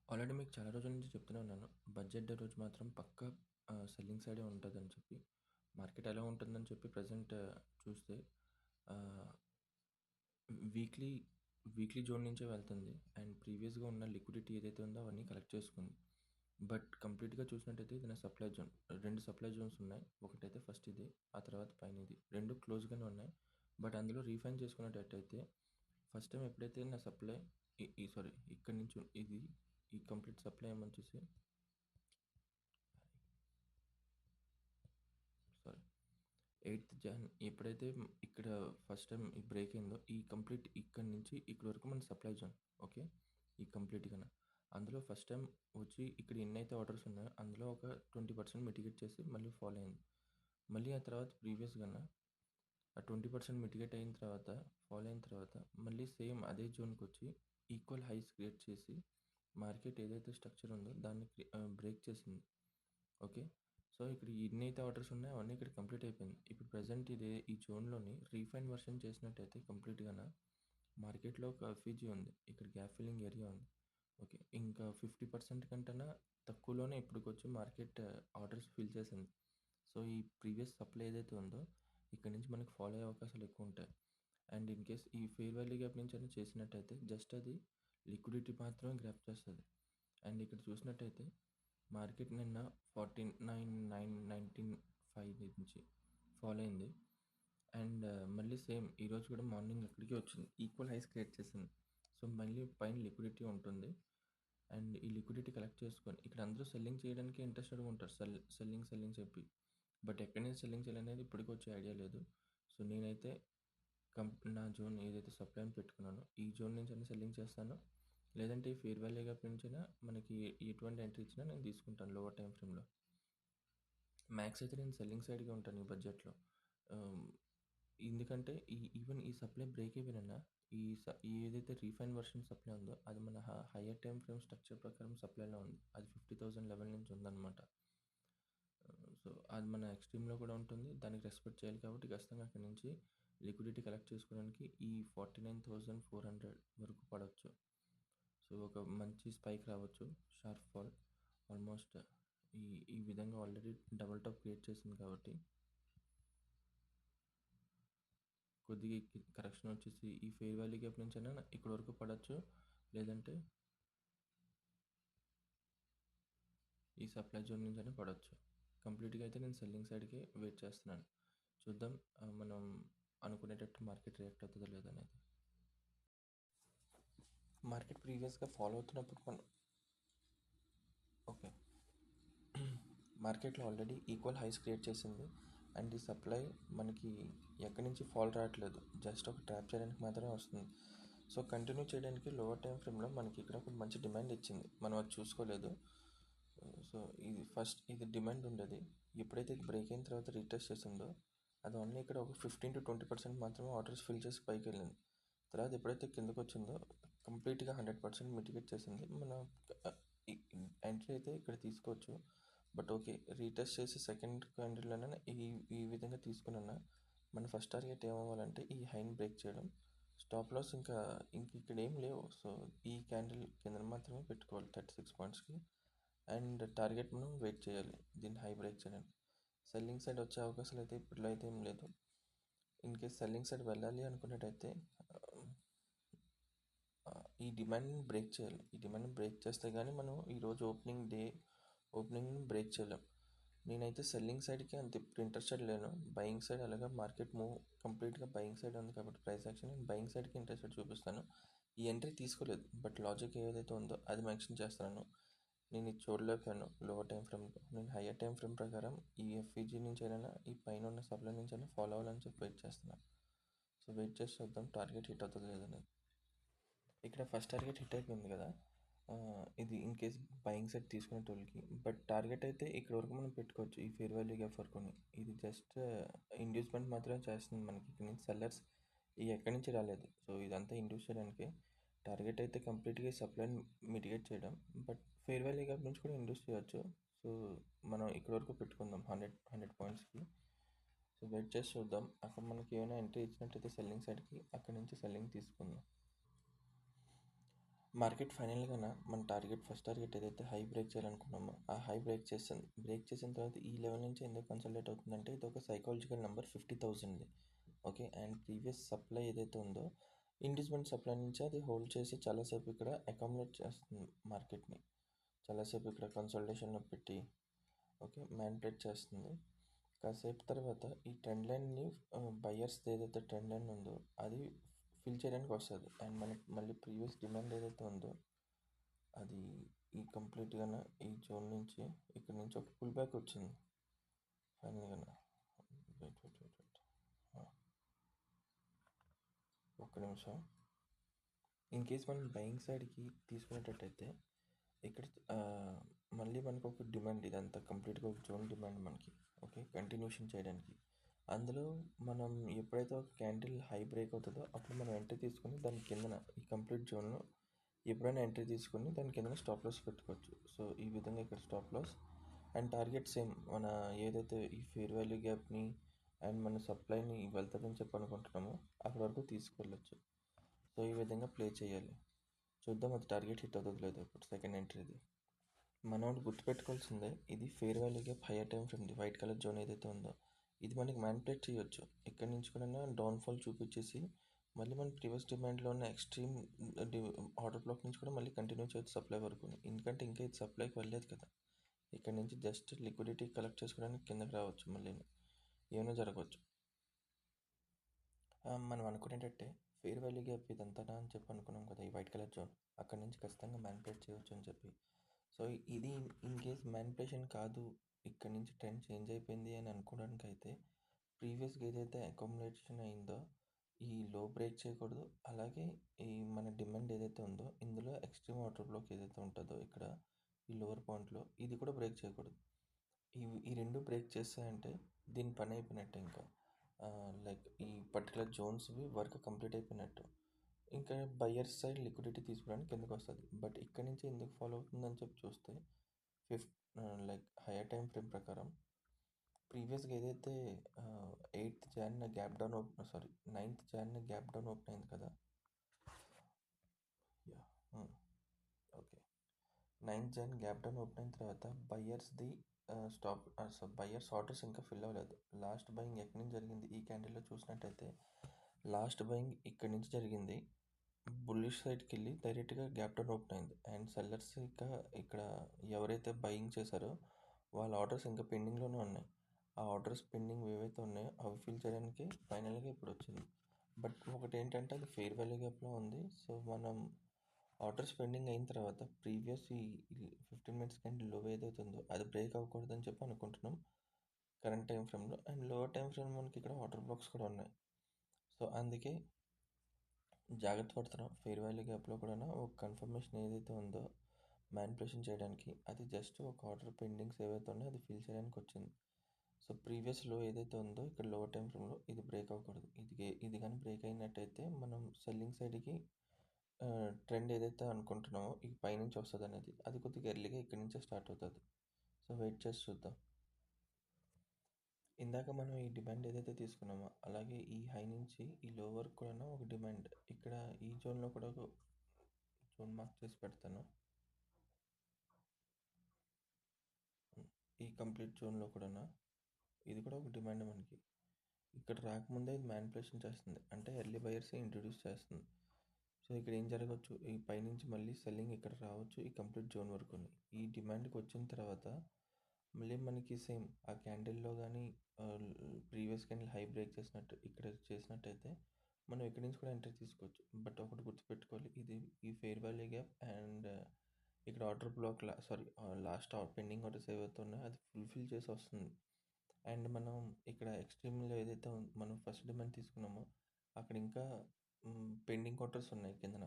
Already మీకు చాలా రోజుల నుంచి చెప్తూనే ఉన్నాను. బడ్జెట్ డే రోజు మాత్రం పక్కా సెల్లింగ్ సైడే ఉంటదని చెప్పి. మార్కెట్ ఎలా ఉంటుందని చెప్పి ప్రెజెంట్ చూస్తే ఆహ్, వీక్లీ, వీక్లీ జోన్ నుంచే వెళ్తుంది. అండ్ ప్రీవియస్‌గా ఉన్న లిక్విడిటీ ఏదైతే ఉందో అవన్నీ కలెక్ట్ చేసుకుంది. బట్ కంప్లీట్‌గా చూసినట్టయితే ఇది నా సప్లై జోన్. 2 సప్లై జోన్స్ ఉన్నాయి. ఒకటైతే ఫస్ట్ ఇది, ఆ తర్వాత పైనది. 2 క్లోజ్‌గానే ఉన్నాయి. బట్ అందులో రీఫైన్ చేసుకునేటట్టయితే ఫస్ట్ టైమ్ ఎప్పుడైతే నా సప్లై ఈ ఈ సారీ ఇక్కడి నుంచి ఇది ఈ కంప్లీట్ సప్లై ఏమొచ్చేసి సారీ 8థ్ జాన్ ఎప్పుడైతే ఇక్కడ ఫస్ట్ టైం ఈ బ్రేక్ అయిందో, ఈ కంప్లీట్ ఇక్కడి నుంచి ఇక్కడి వరకు మన సప్లై జోన్. ఓకే. ఈ కంప్లీట్‌గాన. అందులో ఫస్ట్ టైం వచ్చి ఇక్కడ ఎన్నైతే ఆర్డర్స్ ఉన్నాయో, అందులో ఒక 20% మిటిగేట్ చేసి మళ్ళీ ఫాలో అయింది. మళ్ళీ ఆ తర్వాత ప్రీవియస్‌గాన ఆ 20% మిటిగేట్ అయిన తర్వాత, ఫాలో అయిన తర్వాత మళ్ళీ సేమ్ అదే జోన్‌కొచ్చి ఈక్వల్ హైస్ క్రియేట్ చేసి మార్కెట్ ఏదైతే స్ట్రక్చర్ ఉందో దాన్ని బ్రేక్ చేసింది. ఓకే. సో, ఇక్కడ ఎన్నైతే ఆర్డర్స్ ఉన్నాయో అవన్నీ ఇక్కడ కంప్లీట్ అయిపోయింది. ఇప్పుడు ప్రెజెంట్ ఈ జోన్‌లోని రీఫైన్ వర్షన్ చేసినట్టయితే కంప్లీట్‌గాన మార్కెట్‌లో ఒక ఎఫ్‌ఈజీ ఉంది. ఇక్కడ గ్యాప్ ఫిల్లింగ్ ఏరియా ఉంది. ఓకే. ఇంకా 50% కంటేనా తక్కువలోనే ఇప్పటికొచ్చి మార్కెట్ ఆర్డర్స్ ఫిల్ చేసింది. సో, ఈ ప్రీవియస్ సప్లై ఏదైతే ఉందో ఇక్కడి నుంచి మనకు ఫాలో అయ్యే అవకాశాలు ఎక్కువుంటాయి. అండ్ ఇన్ కేస్ ఈ ఫెయిర్ వాల్యూ గ్యాప్ నుంచైనా చేసినట్టయితే జస్ట్ అది లిక్విడిటీ మాత్రమే గ్రాబ్ చేస్తది. అండ్ ఇక్కడ చూసినట్టయితే మార్కెట్ నిన్న 49,995 నుంచి ఫాలో అయింది. అండ్ మళ్ళీ సేమ్ ఈరోజు కూడా మార్నింగ్ ఇక్కడికే వచ్చింది. ఈక్వల్ హైస్ క్రియేట్ చేసింది. సో, మళ్ళీ పైన లిక్విడిటీ ఉంటుంది. అండ్ ఈ లిక్విడిటీ కలెక్ట్ చేసుకొని ఇక్కడ అందరూ సెల్లింగ్ చేయడానికి ఇంట్రెస్టెడ్‌గా ఉంటారు. సెల్లింగ్ చెప్పి. బట్ ఎక్కడి నుంచి సెల్లింగ్ చేయాలనేది ఇప్పటికి వచ్చే ఐడియా లేదు. సో, నేనైతే నా జోన్ ఏదైతే సప్లై అని పెట్టుకున్నానో, ఈ జోన్ నుంచైనా సెల్లింగ్ చేస్తాను. లేదంటే ఈ ఫెయిర్ వాల్యూ గ్యాప్ నుంచైనా మనకి ఎటువంటి ఎంట్రీ ఇచ్చినా నేను తీసుకుంటాను లోవర్ టైమ్ ఫ్రేమ్‌లో. మ్యాక్స్ అయితే నేను సెల్లింగ్ సైడ్‌గే ఉంటాను ఈ బడ్జెట్‌లో. ఆహ్, ఎందుకంటే ఈవెన్ ఈ సప్లై బ్రేక్ అయిపోయినన్నా ఈ ఏదైతే రీఫైన్ వర్షన్ సప్లై ఉందో అది మన హైయర్ టైమ్ ఫ్రేమ్ స్ట్రక్చర్ ప్రకారం సప్లైలో ఉంది. అది 50,000 లెవెల్ నుంచి ఉందన్నమాట. సో, అది మన ఎక్స్‌ట్రీమ్‌లో కూడా ఉంటుంది. దానికి రెస్పెక్ట్ చేయాలి కాబట్టి ఖచ్చితంగా అక్కడి నుంచి లిక్విడిటీ కలెక్ట్ చేసుకోవడానికి ఈ 49,400 వరకు పడొచ్చు. సో, ఒక మంచి స్పైక్ రావచ్చు. షార్ప్ ఫాల్ ఆల్మోస్ట్ ఈ ఈ విధంగా ఆల్రెడీ డబుల్ టాప్ క్రియేట్ చేసింది కాబట్టి కొద్దిగా కరెక్షన్ వచ్చేసి ఈ ఫెయిర్ వాల్యూ గ్యాప్ నుంచైనా ఇక్కడి వరకు పడొచ్చు. లేదంటే ఈ సప్లై జోన్ నుంచైనా పడొచ్చు. కంప్లీట్‌గా అయితే నేను సెల్లింగ్ సైడ్‌కే వెయిట్ చేస్తున్నాను. చూద్దాం మనం అనుకునేటట్టు మార్కెట్ రియాక్ట్ అవుతదో లేదో అనేది. మార్కెట్ ప్రీవియస్‌గా ఫాలో అవుతున్నప్పుడు ఓకే. మార్కెట్‌లో ఆల్రెడీ ఈక్వల్ హైస్ క్రియేట్ చేసింది. అండ్ ఈ సప్లై మనకి ఎక్కడి నుంచి ఫాల్ రావట్లేదు. జస్ట్ ఒక ట్రాప్ చేయడానికి మాత్రమే వస్తుంది. సో, కంటిన్యూ చేయడానికి లోవర్ టైమ్ ఫ్రేమ్‌లో మనకి ఇక్కడ ఒక మంచి డిమాండ్ ఇచ్చింది. మనం అది చూసుకోలేదు. సో, ఇది డిమాండ్ ఉండేది. ఎప్పుడైతే ఇది బ్రేక్ అయిన తర్వాత రీటెస్ట్ చేసిందో అది ఓన్లీ ఇక్కడ ఒక 15-20% మాత్రమే ఆర్డర్స్ ఫిల్ చేసి పైకెళ్ళింది. తర్వాత ఎప్పుడైతే కిందకొచ్చిందో కంప్లీట్‌గా 100% మిటిగేట్ చేసింది. మనం ఈ ఎంట్రీ అయితే ఇక్కడ తీసుకోవచ్చు. But okay. రీటెస్ట్ చేసి సెకండ్ క్యాండిల్‌లోనే ఈ విధంగా తీసుకునన్నా మన ఫస్ట్ టార్గెట్ ఏమవ్వాలంటే ఈ హైని బ్రేక్ చేయడం. స్టాప్ లాస్ ఇంక ఇక్కడ ఏం లేవు. సో, ఈ క్యాండిల్ కిందన మాత్రమే పెట్టుకోవాలి 36 పాయింట్స్‌కి. అండ్ టార్గెట్ మనం వెయిట్ చేయాలి. దీన్ని హై బ్రేక్ చేయడానికి. సెల్లింగ్ సైడ్ వచ్చే అవకాశాలు అయితే ఇప్పట్లో అయితే ఏం లేదు. ఇన్ కేస్ సెల్లింగ్ సైడ్ వెళ్ళాలి అనుకునేటైతే ఈ డిమాండ్‌ని బ్రేక్ చేయాలి. ఈ డిమాండ్‌ని బ్రేక్ చేస్తే గానీ మనం ఈరోజు ఓపెనింగ్‌ని బ్రేక్ చేయలేం. నేనైతే సెల్లింగ్ సైడ్‌కి అంత ఇప్పుడు ఇంట్రెస్టెడ్ లేను. బయింగ్ సైడ్ ఎలాగో మార్కెట్ కంప్లీట్‌గా బయింగ్ సైడ్ ఉంది కాబట్టి ప్రైస్ యాక్షన్ నేను బయింగ్ సైడ్‌కి ఇంట్రెస్టెడ్ చూపిస్తాను. ఈ ఎంట్రీ తీసుకోలేదు. బట్ లాజిక్ ఏదైతే ఉందో అది మెన్షన్ చేస్తున్నాను. నేను ఇది చూడలేకపోయాను లోవర్ టైమ్ ఫ్రేమ్‌లో. నేను హైయర్ టైమ్ ఫ్రేమ్ ప్రకారం ఈ ఎఫ్‌ఈజీ నుంచైనా ఈ పైన ఉన్న సప్లై నుంచైనా ఫాలో అవ్వాలని చెప్పి వెయిట్ చేస్తున్నాను. సో, వెయిట్ చేసి చూద్దాం టార్గెట్ హిట్ అవుతుందో లేదనేది. ఇక్కడ ఫస్ట్ టార్గెట్ హిట్ అయిపోయింది కదా. ఇది ఇన్ కేస్ బయింగ్ సైడ్ తీసుకునేటోళ్ళకి బట్ టార్గెట్ అయితే ఇక్కడ వరకు మనం పెట్టుకోవచ్చు ఈ ఫెయిర్ వాల్యూ గ్యాప్ వరకుని. ఇది జస్ట్ ఇండ్యూస్మెంట్ మాత్రమే చేస్తుంది మనకి. ఇక్కడ నుంచి సెల్లర్స్ ఎక్కడి నుంచి రాలేదు. సో, ఇదంతా ఇండ్యూస్ చేయడానికి టార్గెట్ అయితే కంప్లీట్గా సప్లైని మిటిగేట్ చేయడం. బట్ ఫెయిర్ వాల్యూ గ్యాప్ నుంచి కూడా ఇండ్యూస్ చేయొచ్చు. సో, మనం ఇక్కడ వరకు పెట్టుకుందాం 100 పాయింట్స్కి. సో, వెయిట్ చేసి చూద్దాం. అక్కడ మనకి ఏమైనా ఎంట్రీ ఇచ్చినట్టయితే సెల్లింగ్ సైడ్కి అక్కడ నుంచి సెల్లింగ్ తీసుకుందాం. మార్కెట్ ఫైనల్‌గాన మన ఫస్ట్ టార్గెట్ ఏదైతే హై బ్రేక్ చేయాలనుకున్నామో, ఆ హై బ్రేక్ చేసింది. బ్రేక్ చేసిన తర్వాత ఈ లెవెల్ నుంచి ఎందుకు కన్సాలిడేట్ అవుతుందంటే ఇదొక సైకాలజికల్ నంబర్ 50,000ది. ఓకే. అండ్ ప్రీవియస్ సప్లై ఏదైతే ఉందో, ఇండిస్మెంట్ సప్లై నుంచి అది హోల్డ్ చేసి చాలాసేపు ఇక్కడ అకామిడేట్ చేస్తుంది మార్కెట్‌ని. చాలాసేపు ఇక్కడ కన్సాలిడేషన్‌లో పెట్టి ఓకే. మ్యానిపులేట్ చేస్తుంది. కాసేపు తర్వాత ఈ ట్రెండ్ లైన్‌ని బయర్స్‌ది ఏదైతే ట్రెండ్ లైన్ ఉందో అది ఫిల్ చేయడానికి వస్తది. అండ్ మనకి మళ్ళీ ప్రీవియస్ డిమాండ్ ఏదైతే ఉందో అది ఈ కంప్లీట్‌గాన ఈ జోన్ నుంచి ఇక్కడ నుంచి ఒక పుల్ బ్యాక్ వచ్చింది. ఫైనల్‌గాన వెయిట్. ఆ! ఒక్క నిమిషం. ఇన్ కేస్ మనం బయింగ్ సైడ్‌కి తీసుకునేటట్టయితే ఇక్కడ మళ్ళీ మనకు ఒక డిమాండ్ ఇదంతా కంప్లీట్‌గా ఒక జోన్ డిమాండ్ మనకి. ఓకే. కంటిన్యూషన్ చేయడానికి. అందులో మనం ఎప్పుడైతే ఒక క్యాండిల్ హై బ్రేక్ అవుతుందో అప్పుడు మనం ఎంట్రీ తీసుకొని దాని కిందన ఈ కంప్లీట్ జోన్‌లో ఎప్పుడైనా ఎంట్రీ తీసుకొని దాని కిందన స్టాప్ లాస్ పెట్టుకోవచ్చు. సో, ఈ విధంగా ఇక్కడ stop loss and target same మన ఏదైతే ఈ ఫెయిర్ వాల్యూ గ్యాప్‌ని అండ్ మన సప్లైని వెళ్తదని చెప్పి అనుకుంటున్నామో అక్కడి వరకు తీసుకెళ్ళొచ్చు. సో, ఈ విధంగా ప్లే చేయాలి. చూద్దాం అది టార్గెట్ హిట్ అవుతుందో లేదో ఇప్పుడు సెకండ్ ఎంట్రీది. మనోడు గుర్తుపెట్టుకోవాల్సిందే ఇది fair value gap higher time ఫ్రేమ్‌ది వైట్ కలర్ జోన్ ఏదైతే ఉందో ఇది మనకి మ్యానిపులేట్ చేయొచ్చు. ఎక్కడి నుంచి కూడా డౌన్‌ఫాల్ చూపించేసి మళ్ళీ మన ప్రీవియస్ డిమాండ్‌లో ఉన్న ఎక్స్‌ట్రీమ్ ఆర్డర్ బ్లాక్ నుంచి కూడా మళ్ళీ కంటిన్యూ చేయొచ్చు సప్లై వరకుని. ఎందుకంటే ఇంకా ఇది సప్లైకి వెళ్ళలేదు కదా! ఇక్కడ నుంచి జస్ట్ లిక్విడిటీ కలెక్ట్ చేసుకోవడానికి కిందకి రావచ్చు మళ్ళీను. ఏమైనా జరగవచ్చు. మనం అనుకునేటట్టే ఫెయిర్ వాల్యూ గ్యాప్ ఇదంతానా అని చెప్పి అనుకున్నాం కదా! ఈ వైట్ కలర్ జోన్. అక్కడి నుంచి ఖచ్చితంగా మ్యానిపులేట్ చేయొచ్చు అని చెప్పి. సో, ఇది ఇన్ కేస్ మ్యానిపులేషన్ కాదు, ఇక్కడి నుంచి ట్రెండ్ చేంజ్ అయిపోయింది అని అనుకోవడానికైతే ప్రీవియస్‌గా ఏదైతే అకామిడేషన్ అయిందో ఈ లో బ్రేక్ చేయకూడదు. అలాగే ఈ మన డిమాండ్ ఏదైతే ఉందో ఇందులో ఎక్స్‌ట్రీమ్ ఆర్డర్ బ్లాక్ ఏదైతే ఉంటదో ఇక్కడ ఈ లోవర్ పాయింట్‌లో ఇది కూడా బ్రేక్ చేయకూడదు. ఈ 2 బ్రేక్ చేశాయంటే దీని పని అయిపోయినట్టే ఇంకా. లైక్ ఈ పర్టిక్యులర్ జోన్స్‌వి వర్క్ కంప్లీట్ అయిపోయినట్టు. ఇంకా బయర్స్ సైడ్ లిక్విడిటీ తీసుకోవడానికి కిందకొస్తది. బట్ ఇక్కడి నుంచి ఎందుకు ఫాలో అవుతుందని చెప్పి చూస్తే లైక్ హైయర్ టైమ్ ఫ్రేమ్ ప్రకారం ప్రీవియస్‌గా ఏదైతే 8థ్ జాన్‌న గ్యాప్ డౌన్ ఓపెన్ సారీ 9థ్ జాన్‌న గ్యాప్ డౌన్ ఓపెన్ అయింది కదా! యాహ్! ఓకే. 9థ్ జాన్ గ్యాప్ డౌన్ ఓపెన్ అయిన తర్వాత బయర్స్‌ది బయర్స్ ఆర్డర్స్ ఇంకా ఫిల్ అవ్వలేదు. లాస్ట్ బయింగ్ ఎక్కడి నుంచి జరిగింది? ఈ క్యాండిల్‌లో చూసినట్టయితే లాస్ట్ బయింగ్ ఇక్కడి నుంచి జరిగింది. బుల్లిష్ సైడ్‌కెళ్ళి డైరెక్ట్‌గా గ్యాప్ డౌన్ ఓపెన్ అయింది. అండ్ సెల్లర్స్ ఇంకా ఇక్కడ ఎవరైతే బయింగ్ చేశారో వాళ్ళ ఆర్డర్స్ ఇంకా పెండింగ్‌లోనే ఉన్నాయి. ఆ ఆర్డర్స్ పెండింగ్ ఏవైతే ఉన్నాయో అవి ఫిల్ చేయడానికి ఫైనల్‌గా ఇప్పుడొచ్చింది. బట్ ఒకటేంటంటే అది ఫెయిర్ వాల్యూ గ్యాప్‌లో ఉంది. సో, మనం ఆర్డర్స్ పెండింగ్ అయిన తర్వాత ప్రీవియస్ ఈ 15 మినిట్స్ క్యాండిల్ లో ఏదైతే ఉందో అది బ్రేక్ అవ్వకూడదని చెప్పి అనుకుంటున్నాం కరెంట్ టైం ఫ్రేమ్‌లో. అండ్ లోవర్ టైం ఫ్రేమ్ మనకి ఇక్కడ ఆర్డర్ బ్లాక్స్ కూడా ఉన్నాయి. సో, అందుకే జాగ్రత్త పడుతున్నాం. ఫెయిర్ వాల్యూ గ్యాప్‌లో కూడా ఒక కన్ఫర్మేషన్ ఏదైతే ఉందో మ్యానిపులేషన్ చేయడానికి అది జస్ట్ ఒక ఆర్డర్ పెండింగ్స్ ఏవైతే ఉన్నాయో అది ఫిల్ చేయడానికి వచ్చింది. సో, ప్రీవియస్ లో ఏదైతే ఉందో ఇక్కడ లోవర్ టైం ఫ్రేమ్‌లో ఇది బ్రేక్ అవ్వకూడదు. ఇది గాని బ్రేక్ అయినట్టయితే మనం సెల్లింగ్ సైడ్‌కి ట్రెండ్ ఏదైతే అనుకుంటున్నామో ఈ పైనుంచి వస్తదనేది అది కొద్దిగా ఎర్లీగా ఇక్కడి నుంచే స్టార్ట్ అవుతది. సో, వెయిట్ చేసి చూద్దాం. ఇందాక మనం ఈ డిమాండ్ ఏదైతే తీసుకున్నామో అలాగే ఈ హై నుంచి ఈ లో వరకు కూడా ఒక డిమాండ్ ఇక్కడ ఈ జోన్‌లో కూడా ఒక జోన్ మార్క్ చేసి పెడతాను. ఈ కంప్లీట్ జోన్‌లో కూడానా ఇది కూడా ఒక డిమాండ్ మనకి. ఇక్కడ రాకముందే ఇది మ్యానిపులేషన్ చేస్తుంది. అంటే ఎర్లీ బయర్సే ఇంట్రొడ్యూస్ చేస్తుంది. సో, ఇక్కడ ఏం జరగొచ్చు ఈ పైనుంచి మళ్ళీ సెల్లింగ్ ఇక్కడ రావచ్చు ఈ కంప్లీట్ జోన్ వరకుని. ఈ డిమాండ్‌కి వచ్చిన తర్వాత మళ్ళీ మనకి సేమ్ ఆ క్యాండిల్‌లో గానీ ప్రీవియస్ క్యాండిల్ హై బ్రేక్ చేసినట్టు ఇక్కడ చేసినట్టయితే మనం ఇక్కడి నుంచి కూడా ఎంట్రీ తీసుకోవచ్చు. బట్ ఒకటి గుర్తుపెట్టుకోవాలి ఇది ఈ ఫెయిర్ వాల్యూ గ్యాప్ అండ్ ఇక్కడ order black last pending orders ఏవైతే ఉన్నాయో అది ఫుల్‌ఫిల్ చేసి వస్తుంది. అండ్ మనం ఇక్కడ ఎక్స్‌ట్రీమ్‌లో ఏదైతే మనం ఫస్ట్ డిమాండ్ తీసుకున్నామో అక్కడ ఇంకా పెండింగ్ ఆర్డర్స్ ఉన్నాయి కిందన.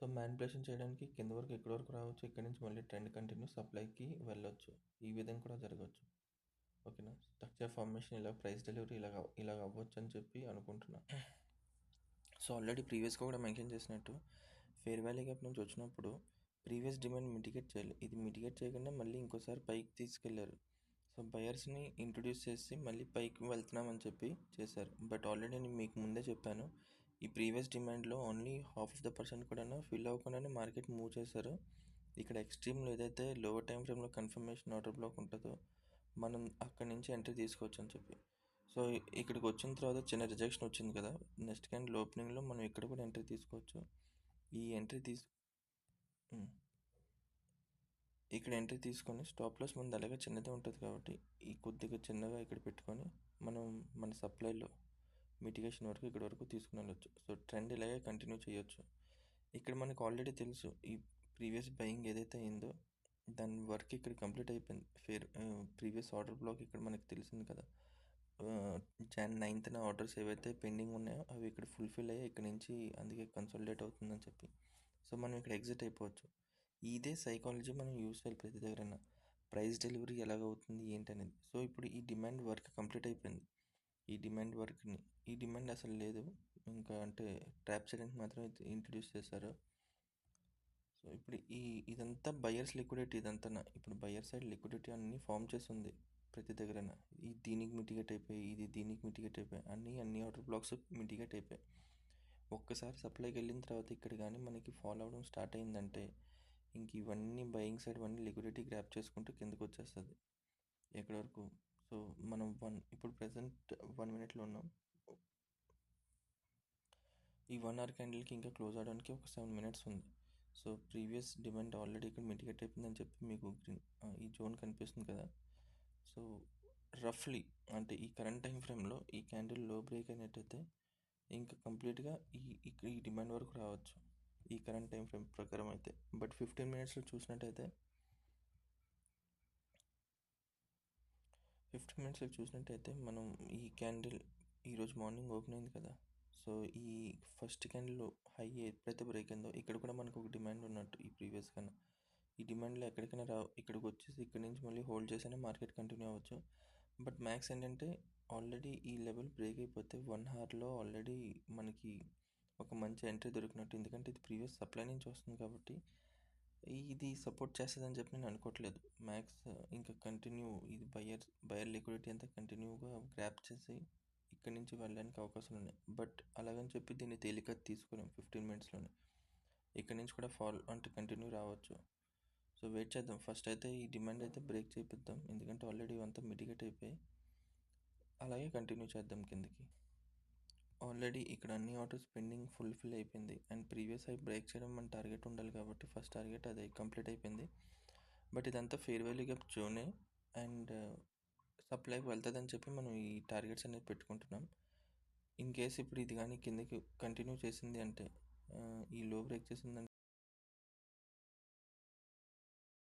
సో, మ్యానిపులేషన్ చేయడానికి కింద వరకు ఎక్కడి వరకు రావచ్చు. ఇక్కడి నుంచి మళ్ళీ ట్రెండ్ కంటిన్యూ సప్లైకి వెళ్ళొచ్చు. ఈ విధంగా కూడా జరగవచ్చు. ఓకేనా? స్ట్రక్చర్ ఫార్మేషన్ ఇలా ప్రైస్ డెలివరీ ఇలాగ అవ్వచ్చు అని చెప్పి అనుకుంటున్నా. సో, ఆల్రెడీ ప్రీవియస్‌గా కూడా మెన్షన్ చేసినట్టు ఫెయిర్ వాల్యూ గ్యాప్ నుంచి వచ్చినప్పుడు ప్రీవియస్ డిమాండ్ మిటిగేట్ చేయాలి. ఇది మిటిగేట్ చేయకుండా మళ్ళీ ఇంకోసారి పైకి తీసుకెళ్లారు. సో, బయర్స్‌ని ఇంట్రొడ్యూస్ చేసి మళ్ళీ పైకి వెళ్తున్నామని చెప్పి చేశారు. బట్ ఆల్రెడీ నేను మీకు ముందే చెప్పాను. ఈ ప్రీవియస్ డిమాండ్లో only half of the percent కూడా ఫిల్ అవ్వకుండానే మార్కెట్ మూవ్ చేశారు. ఇక్కడ ఎక్స్ట్రీమ్లో ఏదైతే లోవర్ టైం ఫ్రేమ్లో కన్ఫర్మేషన్ ఆర్డర్ బ్లాక్ ఉంటుందో మనం అక్కడి నుంచి ఎంట్రీ తీసుకోవచ్చు అని చెప్పి. సో ఇక్కడికి వచ్చిన తర్వాత చిన్న రిజెక్షన్ వచ్చింది కదా, నెక్స్ట్ క్యాండిల్ ఓపెనింగ్లో మనం ఇక్కడ కూడా ఎంట్రీ తీసుకోవచ్చు. ఈ ఎంట్రీ ఇక్కడ ఎంట్రీ తీసుకొని స్టాప్ లాస్ ముందు అలాగే చిన్నదే ఉంటుంది కాబట్టి ఈ కొద్దిగా చిన్నగా ఇక్కడ పెట్టుకొని మనం మన సప్లైలో మిటిగేషన్ వరకు ఇక్కడ వరకు తీసుకుని వెళ్ళొచ్చు. సో ట్రెండ్ ఇలాగే కంటిన్యూ చేయొచ్చు. ఇక్కడ మనకు ఆల్రెడీ తెలుసు ఈ ప్రీవియస్ బయింగ్ ఏదైతే అయిందో దాని వర్క్ ఇక్కడ కంప్లీట్ అయిపోయింది. ప్రీవియస్ ఆర్డర్ బ్లాక్ ఇక్కడ మనకు తెలిసింది కదా, Jan 9th ఆర్డర్స్ ఏవైతే పెండింగ్ ఉన్నాయో అవి ఇక్కడ ఫుల్ఫిల్ అయ్యాయి ఇక్కడ నుంచి, అందుకే కన్సాలిడేట్ అవుతుందని చెప్పి. సో మనం ఇక్కడ ఎగ్జిట్ అయిపోవచ్చు. ఇదే సైకాలజీ మనం యూస్ చేయాలి ప్రతి దగ్గర, ప్రైస్ డెలివరీ ఎలాగవుతుంది ఏంటి అనేది. సో ఇప్పుడు ఈ డిమాండ్ వర్క్ కంప్లీట్ అయిపోయింది. ఈ డిమాండ్ అసలు లేదు ఇంకా, అంటే ట్రాప్ చేయడానికి మాత్రం ఇంట్రడ్యూస్ చేశారు. సో ఇప్పుడు ఇదంతా బయర్స్ లిక్విడిటీ, ఇదంతా ఇప్పుడు బయర్ సైడ్ లిక్విడిటీ అన్నీ ఫామ్ చేస్తుంది ప్రతి దగ్గర. దీనికి మిటిగేట్ అయిపోయి దీనికి మిటిగేట్ అయిపోయి అన్ని ఆర్డర్ బ్లాక్స్ మిటిగేట్ అయిపోయాయి. ఒక్కసారి సప్లైకి వెళ్ళిన తర్వాత ఇక్కడ కానీ మనకి ఫాలో అవడం స్టార్ట్ అయిందంటే ఇంక ఇవన్నీ బయింగ్ సైడ్ అన్నీ లిక్విడిటీ గ్రాప్ చేసుకుంటూ కిందకు వచ్చేస్తుంది ఎక్కడి వరకు. సో మనం ఇప్పుడు ప్రెసెంట్ 1 minute ఉన్నాం. ఈ 1 hour క్యాండిల్కి ఇంకా క్లోజ్ అవడానికి ఒక 7 minutes ఉంది. సో ప్రీవియస్ డిమాండ్ ఆల్రెడీ ఇక్కడ మిటిగేట్ అయిపోయిందని చెప్పి మీకు ఈ జోన్ కనిపిస్తుంది కదా. సో రఫ్లీ అంటే ఈ కరెంట్ టైం ఫ్రేమ్లో ఈ క్యాండిల్ లో బ్రేక్ అయినట్టయితే ఇంకా కంప్లీట్గా ఈ డిమాండ్ వరకు రావచ్చు ఈ కరెంట్ టైం ఫ్రేమ్ ప్రకారం అయితే. బట్ 15 minutesలో చూసినట్టయితే 15 minutesలో చూసినట్టయితే మనం ఈ క్యాండిల్ ఈరోజు మార్నింగ్ ఓపెన్ అయింది కదా. సో ఈ ఫస్ట్ క్యాండిల్ హై ఎప్పుడైతే బ్రేక్ అయిందో ఇక్కడ కూడా మనకు ఒక డిమాండ్ ఉన్నట్టు ఈ ప్రీవియస్ కన్నా. ఈ డిమాండ్లో ఎక్కడికైనా ఇక్కడికి వచ్చేసి ఇక్కడ నుంచి మళ్ళీ హోల్డ్ చేసినా మార్కెట్ కంటిన్యూ అవ్వచ్చు. బట్ మ్యాక్స్ ఏంటంటే ఆల్రెడీ ఈ లెవెల్ బ్రేక్ అయిపోతే 1 hourలో ఆల్రెడీ మనకి ఒక మంచి ఎంట్రీ దొరికినట్టు. ఎందుకంటే ఇది ప్రీవియస్ సప్లై నుంచి వస్తుంది కాబట్టి ఇది సపోర్ట్ చేస్తుందని చెప్పి నేను అనుకోవట్లేదు. మ్యాక్స్ ఇంకా కంటిన్యూ ఇది బయర్ లిక్విడిటీ అంతా కంటిన్యూగా గ్రాప్ చేసి ఇక్కడి నుంచి వెళ్ళడానికి అవకాశాలు ఉన్నాయి. బట్ అలాగని చెప్పి దీన్ని తేలిక తీసుకోలేం 15 minutesలోనే. ఇక్కడ నుంచి కూడా కంటిన్యూ రావచ్చు. సో వెయిట్ చేద్దాం. ఫస్ట్ అయితే ఈ డిమాండ్ అయితే బ్రేక్ చేపిద్దాం, ఎందుకంటే ఆల్రెడీ ఇవంతా మిటిగేట్ అయిపోయి. అలాగే కంటిన్యూ చేద్దాం కిందకి. ఆల్రెడీ ఇక్కడ అన్ని ఆర్డర్స్ పెండింగ్ ఫుల్ఫిల్ అయిపోయింది అండ్ ప్రీవియస్ హై బ్రేక్ చేయడం మన టార్గెట్ ఉండాలి కాబట్టి ఫస్ట్ టార్గెట్ అది కంప్లీట్ అయిపోయింది. బట్ ఇదంతా ఫెయిర్ వాల్యూ గ్యాప్ జోనే అండ్ సప్లైకి వెళ్తుందని చెప్పి మనం ఈ టార్గెట్స్ అనేది పెట్టుకుంటున్నాం. ఇన్ కేస్ ఇప్పుడు ఇది కానీ కిందకి కంటిన్యూ చేసింది అంటే ఈ లో బ్రేక్ చేసిందంటే